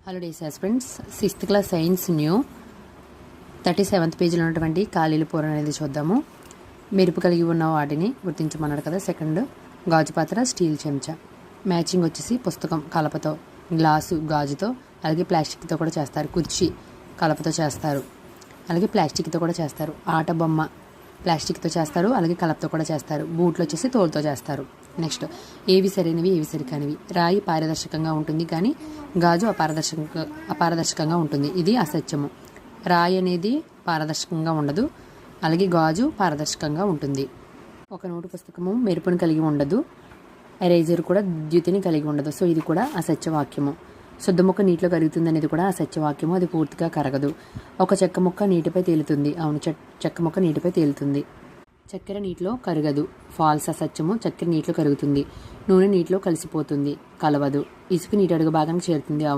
Hello days friends, 6th class science new 37th పేజీలో ఉన్నటువంటి ఖాళీల పూరణ అనేది చూద్దాము. మెరుపు కలిగి ఉన్న వాటిని గుర్తించమన్నాడు కదా. సెకండ్, గాజు పాత్ర, స్టీల్ చెంచా. మ్యాచింగ్ వచ్చేసి పుస్తకం కలపతో, గ్లాసు గాజుతో, అలాగే ప్లాస్టిక్తో కూడా చేస్తారు. కుర్చీ కలపతో చేస్తారు, అలాగే ప్లాస్టిక్తో కూడా చేస్తారు. ఆట బొమ్మ ప్లాస్టిక్తో చేస్తారు, అలాగే కలపతో కూడా చేస్తారు. బూట్లు వచ్చేసి తోలుతో చేస్తారు. నెక్స్ట్, ఏవి సరైనవి ఏవి సరికానివి. రాయి పారదర్శకంగా ఉంటుంది కానీ గాజు అపారదర్శకంగా ఉంటుంది. ఇది అసత్యము. రాయి అనేది పారదర్శకంగా ఉండదు, అలాగే గాజు పారదర్శకంగా ఉంటుంది. ఒక నోటు పుస్తకము మెరుపుని కలిగి ఉండదు, ఎరేజర్ కూడా ద్యుతిని కలిగి ఉండదు. సో ఇది కూడా అసత్యవాక్యము. శుద్ధ ముక్క నీటిలో కరుగుతుంది అనేది కూడా అసత్యవాక్యము. అది పూర్తిగా కరగదు. ఒక చెక్క ముక్క నీటిపై తేలుతుంది. అవును, చెక్క ముక్క నీటిపై తేలుతుంది. చక్కెర నీటిలో కరగదు. ఫాల్స్ అసత్యము. చక్కెర నీటిలో కరుగుతుంది. నూనె నీటిలో కలిసిపోతుంది, కలవదు. ఇసుక నీటి అడుగు భాగానికి చేరుతుంది. అవును.